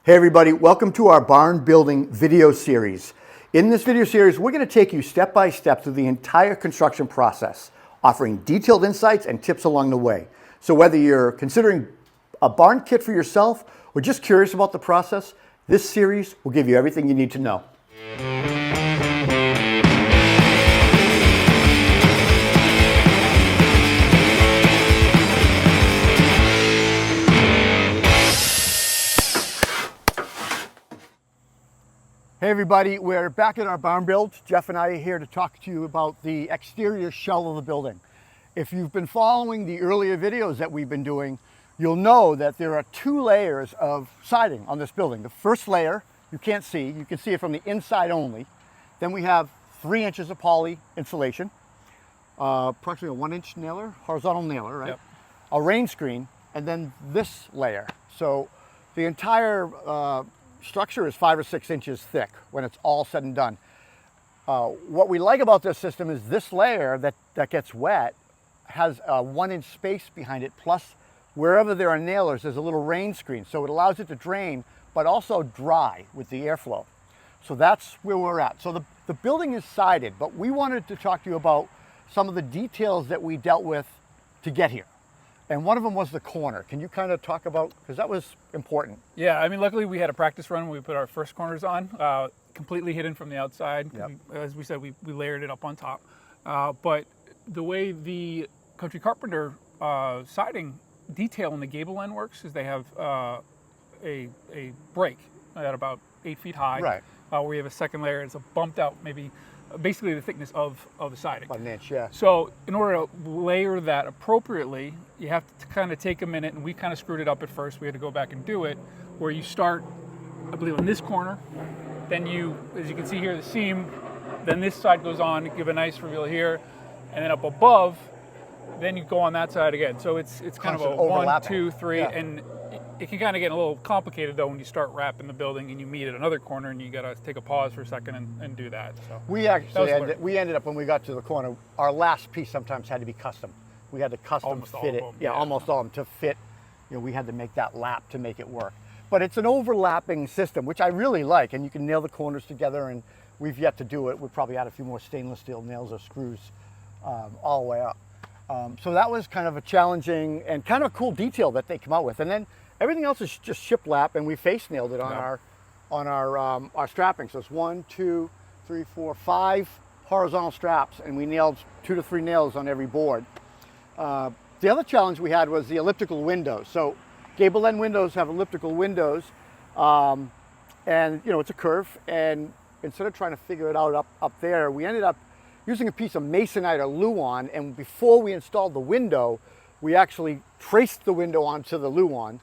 Hey everybody, welcome to our barn building video series. In this video series, we're going to take you step by step through the entire construction process, offering detailed insights and tips along the way. So whether you're considering a barn kit for yourself or just curious about the process, this series will give you everything you need to know. Hey everybody, we're back at our barn build. Jeff and I are here to talk to you about the exterior shell of the building. If you've been following the earlier videos that we've been doing, you'll know that there are two layers of siding on this building. The first layer, you can't see. You can see it from the inside only. Then we have 3 inches of poly insulation, approximately a 1-inch nailer, horizontal nailer, right? Yep. A rainscreen, and then this layer. So the entire structure is 5 or 6 inches thick when it's all said and done. What we like about this system is this layer that gets wet has a 1-inch space behind it, plus wherever there are nailers, there's a little rain screen. So it allows it to drain, but also dry with the airflow. So that's where we're at. So the building is sided, but we wanted to talk to you about some of the details that we dealt with to get here. And one of them was the corner. Can you kind of talk about, because that was important. Yeah, I mean, luckily we had a practice run when we put our first corners on, completely hidden from the outside. Yep. As we said, we layered it up on top. But the way the Country Carpenter siding detail in the gable end works is they have a break at about 8 feet high. Right. Where we have a second layer. It's a bumped out, maybe basically the thickness of the siding. About 1 inch, yeah. So in order to layer that appropriately, you have to kind of take a minute, and we kind of screwed it up at first. We had to go back and do it, where you start, I believe, on this corner. Then you, as you can see here, the seam, then this side goes on, give a nice reveal here, and then up above, then you go on that side again. So it's kind of a 1, 2, 3, yeah. And it can kind of get a little complicated though when you start wrapping the building and you meet at another corner and you got to take a pause for a second and do that. So we actually we ended up, when we got to the corner, our last piece sometimes had to be custom. We had to custom almost fit it. Them, yeah, almost all of them to fit. You know, we had to make that lap to make it work. But it's an overlapping system, which I really like, and you can nail the corners together, and we've yet to do it. We'll probably add a few more stainless steel nails or screws all the way up. So that was kind of a challenging and kind of a cool detail that they come out with. And then everything else is just shiplap, and we face nailed it on our strapping. So it's 1, 2, 3, 4, 5 horizontal straps, and we nailed 2 to 3 nails on every board. The other challenge we had was the elliptical windows. So gable end windows have elliptical windows, and you know, it's a curve. And instead of trying to figure it out up there, we ended up using a piece of masonite or luan. And before we installed the window, we actually traced the window onto the luan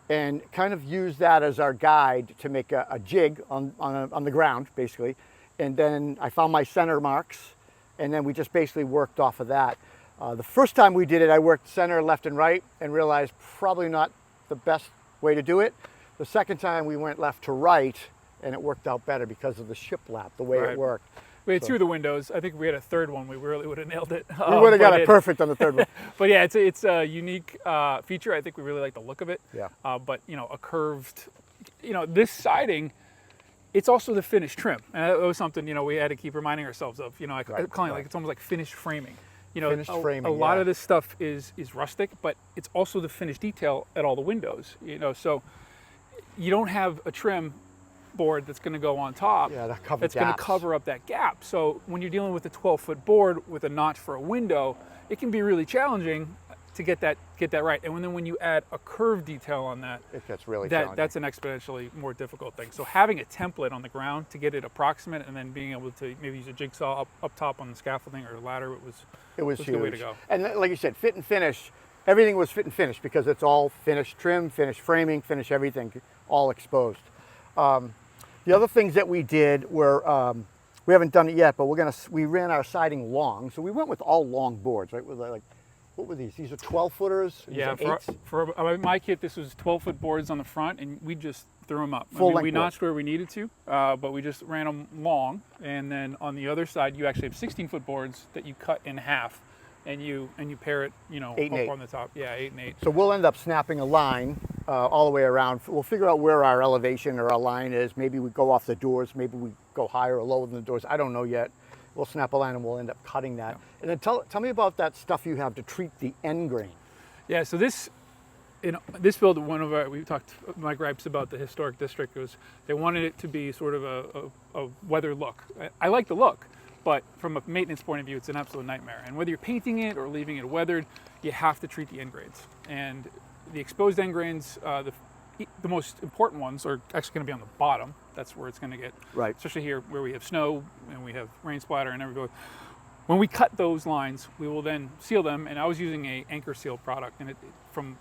and kind of used that as our guide to make a jig on the ground, basically. And then I found my center marks, and then we just basically worked off of that. The first time we did it, I worked center, left, and right, and realized probably not the best way to do it. The second time we went left to right, and it worked out better because of the shiplap, the way it worked. We had 2 of the windows. I think we had a third one. We really would have nailed it. We would have got it perfect on the third one. But yeah, it's a unique feature. I think we really like the look of it. Yeah. But you know, a curved, you know, this siding, it's also the finished trim, and that was something, you know, we had to keep reminding ourselves of. You know, I call it like it's almost like finished framing. You know, a lot of this stuff is rustic, but it's also the finished detail at all the windows. You know, so you don't have a trim board that's going to go on top, that's going to cover up that gap. So when you're dealing with a 12-foot board with a notch for a window, it can be really challenging to get that right. And then when you add a curved detail on that, it gets really challenging. That's an exponentially more difficult thing. So having a template on the ground to get it approximate, and then being able to maybe use a jigsaw up top on the scaffolding or ladder, it was huge. The way to go. And like you said, fit and finish. Everything was fit and finish because it's all finished trim, finished framing, finished everything, all exposed. The other things that we did were, we haven't done it yet, but we ran our siding long. So we went with all long boards, right? With like, what were these? These are 12-footers? Yeah, for my kit, this was 12-foot boards on the front, and we just threw them up. We notched where we needed to, but we just ran them long. And then on the other side, you actually have 16-foot boards that you cut in half, and you pair it, you know, up on the top. Yeah, 8 and 8. So we'll end up snapping a line all the way around. We'll figure out where our elevation or our line is. Maybe we go off the doors. Maybe we go higher or lower than the doors. I don't know yet. We'll snap a line and we'll end up cutting that. Yeah. And then tell me about that stuff you have to treat the end grain. Yeah, so this build, we talked, my gripes about the historic district was they wanted it to be sort of a weathered look. I like the look, but from a maintenance point of view, it's an absolute nightmare. And whether you're painting it or leaving it weathered, you have to treat the end grains. And the exposed end grains, the most important ones are actually going to be on the bottom. That's where it's going to get, right. Especially here where we have snow and we have rain splatter and everything. When we cut those lines, we will then seal them. And I was using a anchor seal product, and from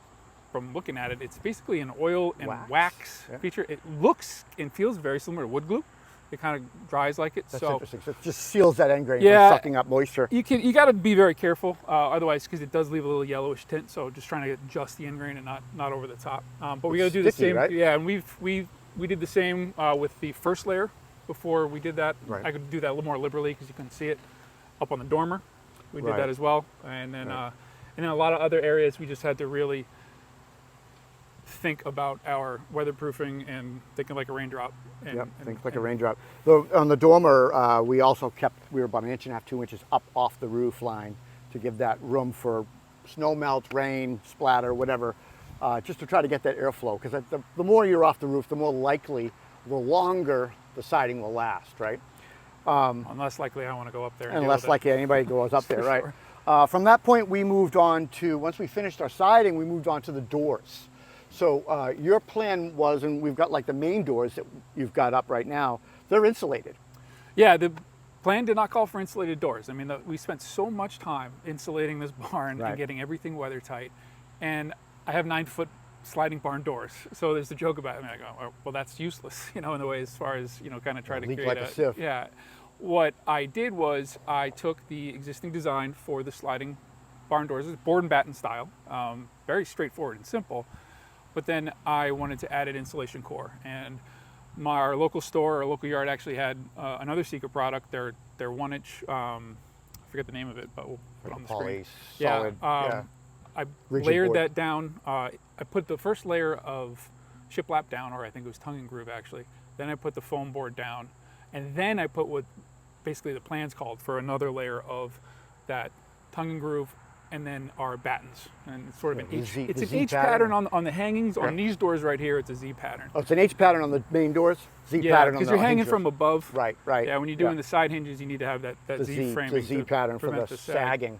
looking at it, it's basically an oil and wax feature. It looks and feels very similar to wood glue. It kind of dries like it. That's interesting. So it just seals that end grain from sucking up moisture. You got to be very careful, otherwise, because it does leave a little yellowish tint. So just trying to get just the end grain and not over the top. But we got to do the same. Right? Yeah, and we did the same with the first layer before we did that. Right. I could do that a little more liberally because you couldn't see it up on the dormer. We did that as well, and then a lot of other areas we just had to really think about our weatherproofing and thinking like a raindrop. Think like a raindrop. So on the dormer, we also we were about 1.5 inches, 2 inches up off the roof line to give that room for snow melt, rain, splatter, whatever, just to try to get that airflow. Because the more you're off the roof, the more likely, the longer the siding will last, right? And less likely I want to go up there. And less likely anybody goes up there, right? Sure. From that point, we moved on to, once we finished our siding, we moved on to the doors. So your plan was, and we've got like the main doors that you've got up right now, they're insulated. Yeah, the plan did not call for insulated doors. I mean, we spent so much time insulating this barn and getting everything weather tight. And I have 9-foot sliding barn doors. So there's a joke about it. I mean, I go, well, that's useless, in a way, as far as, kind of try to leak create like a sieve. Yeah. What I did was I took the existing design for the sliding barn doors. It's board and batten style, very straightforward and simple. But then I wanted to add an insulation core, and our local store, our local yard, actually had another Seeker product. Their 1-inch, I forget the name of it, but we'll put it on the screen. Solid. I layered that down. I put the first layer of shiplap down, or I think it was tongue and groove actually. Then I put the foam board down, and then I put what basically the plans called for another layer of that tongue and groove, and then our battens, and it's sort of an H. It's an H pattern on the hangings. On these doors right here, it's a Z pattern. Oh, it's an H pattern on the main doors. Z pattern on the hinges. because you're hanging from above. Right. Yeah, when you're doing the side hinges, you need to have that Z framing. The Z pattern for the sagging.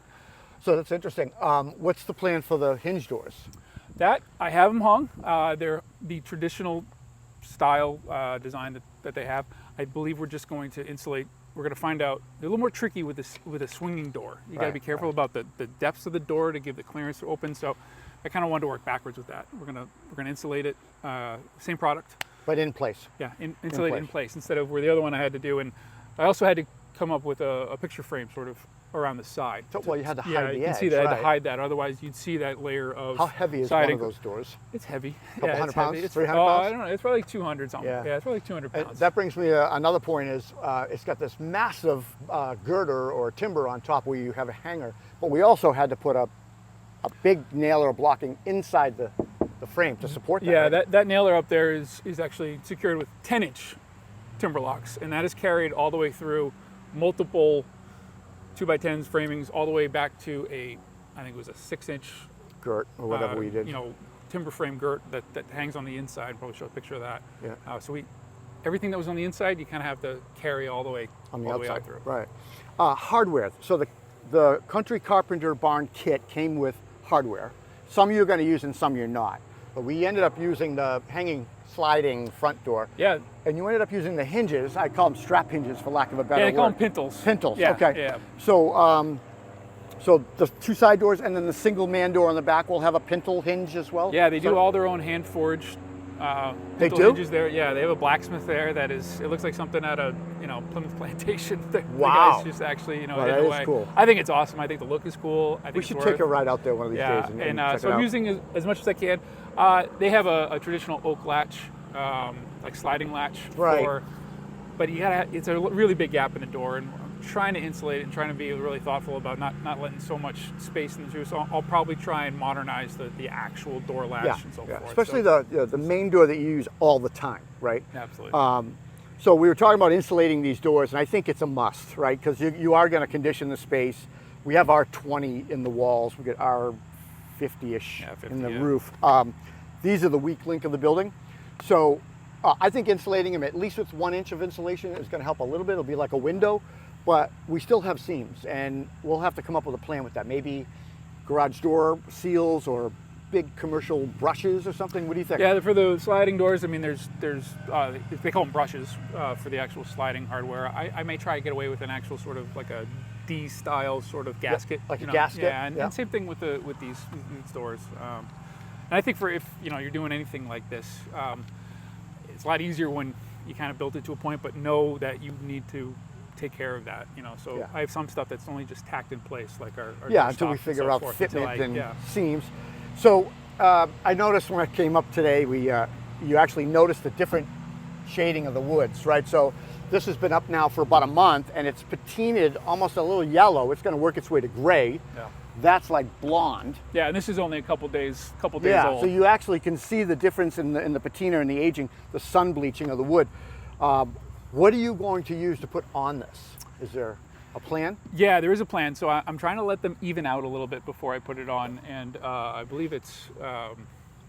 So that's interesting. What's the plan for the hinge doors? That I have them hung. They're the traditional style design that they have. I believe we're just going to insulate. We're going to find out. They're a little more tricky with a swinging door. You got to be careful about the depths of the door to give the clearance to open. So I kind of wanted to work backwards with that. We're gonna insulate it, same product, but in place. Yeah, insulate it in place instead of where the other one I had to do. And I also had to come up with a picture frame sort of around the side. So, well, you had to hide the edge. Yeah, you can see that. I had to hide that. Otherwise, you'd see that layer of How heavy is siding. one of those doors? It's heavy. Couple hundred pounds? It's 300 pounds? I don't know. It's probably like 200 something. Yeah, it's probably like 200 pounds. That brings me to another point is it's got this massive girder or timber on top where you have a hanger, but we also had to put a big nailer blocking inside the frame to support that. Yeah, right? that nailer up there is actually secured with 10-inch timber locks, and that is carried all the way through multiple 2x10s framings all the way back to I think it was a 6-inch girt or whatever we did. Timber frame girt that hangs on the inside. Probably show a picture of that. Yeah. So everything that was on the inside, you kind of have to carry all the way on the outside. Way out through. Right. Hardware. So the Country Carpenter barn kit came with hardware. Some you're going to use and some you're not. But we ended up using the hanging sliding front door. Yeah. And you ended up using the hinges. I call them strap hinges for lack of a better word. Yeah, they call them pintles. Pintles, yeah, okay. Yeah. So the two side doors and then the single man door on the back will have a pintle hinge as well? Yeah, they do all their own hand forged they do? hinges there. Yeah, they have a blacksmith there that is, it looks like something out of, Plymouth Plantation. Wow. The guy's just actually, Well, that is cool. I think it's awesome. I think the look is cool. I think we should take a ride out there one of these days. And so I'm using as much as I can. They have a traditional oak latch, like sliding latch. Right. But it's a really big gap in the door, and trying to insulate it and trying to be really thoughtful about not letting so much space in through. So I'll probably try and modernize the actual door latch and so forth. Especially the main door that you use all the time, right? Absolutely. So we were talking about insulating these doors, and I think it's a must, right? Because you are going to condition the space. We have R20 in the walls. We get R50-ish in the roof. These are the weak link of the building. So I think insulating them, at least with 1 inch of insulation, is going to help a little bit. It'll be like a window, but we still have seams, and we'll have to come up with a plan with that. Maybe garage door seals or big commercial brushes or something. What do you think? Yeah, for the sliding doors, I mean, there's they call them brushes for the actual sliding hardware. I may try to get away with an actual sort of like a D-style sort of gasket, like a gasket. Yeah, and same thing with these doors. And I think for if you're doing anything like this, it's a lot easier when you kind of built it to a point, but know that you need to take care of that. So I have some stuff that's only just tacked in place, like our until we figure out fitment and seams. So I noticed when I came up today, you actually noticed the different shading of the woods, right? So this has been up now for about a month, and it's patinaed almost a little yellow. It's going to work its way to gray. Yeah. That's like blonde. Yeah, and this is only a couple days old. So you actually can see the difference in the patina and the aging, the sun bleaching of the wood. What are you going to use to put on this? Is there a plan? Yeah, there is a plan. So I'm trying to let them even out a little bit before I put it on, and I believe it's.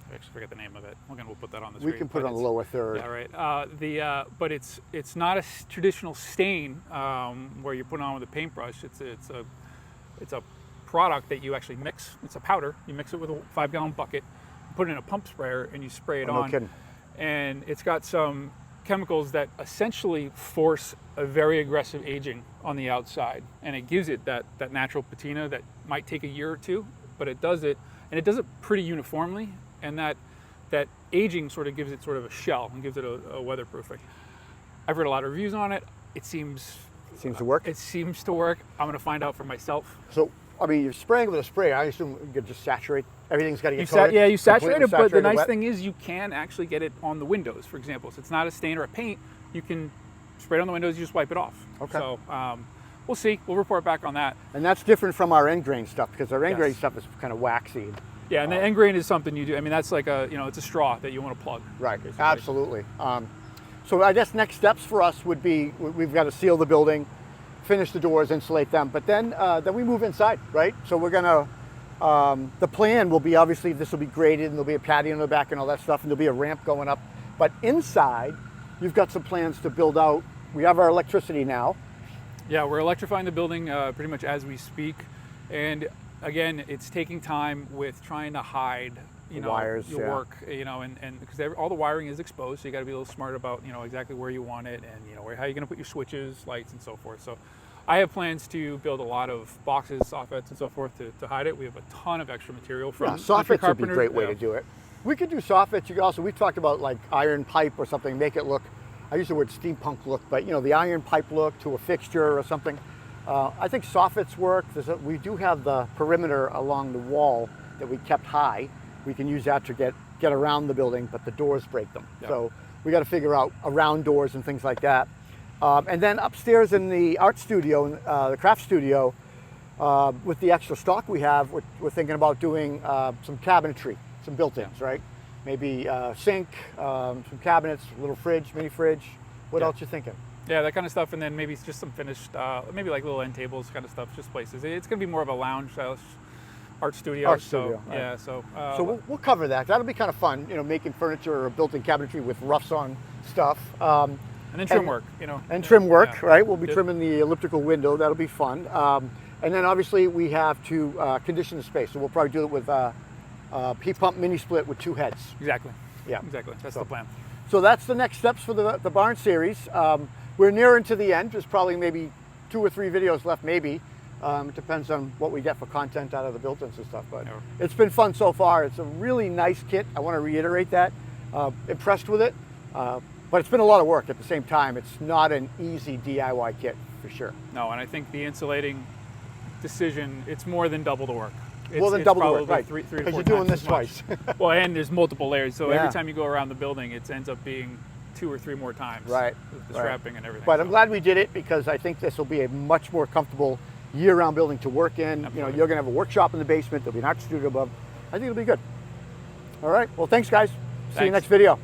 I actually forget the name of it. We'll put that on the screen. We can put it on the lower third. Yeah, right. But it's not a traditional stain where you're putting on with a paintbrush. It's a product that you actually mix. It's a powder. You mix it with a 5-gallon bucket, put it in a pump sprayer, and you spray it on. No kidding. And it's got some chemicals that essentially force a very aggressive aging on the outside, and it gives it that natural patina that might take a year or two, but it does it, and it does it pretty uniformly, and that aging sort of gives it sort of a shell and gives it a weatherproofing. I've read a lot of reviews on it. It seems to work. It seems to work. I'm going to find out for myself. So, I mean, you're spraying with a spray. I assume you could just saturate. Everything's got to get coated. Yeah, you saturate it, but the nice thing is you can actually get it on the windows, for example. So it's not a stain or a paint. You can spray it on the windows. You just wipe it off. Okay. So we'll see. We'll report back on that. And that's different from our endgrain stuff, because our endgrain stuff is kind of waxy. Yeah, and the endgrain is something you do. I mean, that's like it's a straw that you want to plug. Right. Basically. Absolutely. So I guess next steps for us would be we've got to seal the building, finish the doors, insulate them, but then we move inside, right? So we're gonna, the plan will be, obviously this will be graded and there'll be a patio in the back and all that stuff, and there'll be a ramp going up. But inside, you've got some plans to build out. We have our electricity now. Yeah, we're electrifying the building pretty much as we speak. And again, it's taking time with trying to hide wires, your work, and because all the wiring is exposed, so you got to be a little smart about exactly where you want it, and how you're going to put your switches, lights, and so forth. So I have plans to build a lot of boxes, soffits, and so forth to hide it. We have a ton of extra material from soffits would be a great way to do it. We could do soffits. You could also, we've talked about like iron pipe or something, make it look, I use the word steampunk look, but the iron pipe look to a fixture or something. I think soffits work. We do have the perimeter along the wall that we kept high. We can use that to get around the building, but the doors break them. Yep. So we got to figure out around doors and things like that. And then upstairs in the art studio, the craft studio, with the extra stock we have, we're thinking about doing some cabinetry, some built-ins, right? Maybe sink, some cabinets, a little fridge, mini fridge. What else you thinking? Yeah, that kind of stuff, and then maybe just some finished, maybe like little end tables kind of stuff, just places. It's going to be more of a lounge art studio. Right. Yeah, so we'll cover that. That'll be kind of fun, making furniture or built-in cabinetry with roughs on stuff. And then trim work, And trim work, right? We'll be trimming the elliptical window. That'll be fun. And then obviously we have to condition the space. So we'll probably do it with heat pump mini split with 2 heads. Exactly. Yeah. Exactly. That's the plan. So that's the next steps for the barn series. We're nearing to the end. There's probably maybe 2 or 3 videos left, maybe. It depends on what we get for content out of the built-ins and stuff, but it's been fun so far. It's a really nice kit. I want to reiterate that. Impressed with it, but it's been a lot of work at the same time. It's not an easy DIY kit for sure. No, and I think the insulating decision, it's more than double the work. More than double the work, right? 3 to 4 because you're doing this twice. Well, and there's multiple layers, so every time you go around the building, it ends up being 2 or 3 more times. Right. With the strapping and everything. But I'm glad we did it, because I think this will be a much more comfortable year-round building to work in. Absolutely. You know, you're going to have a workshop in the basement. There'll be an art studio above. I think it'll be good. All right. Well, thanks, guys. See you Thanks. next video.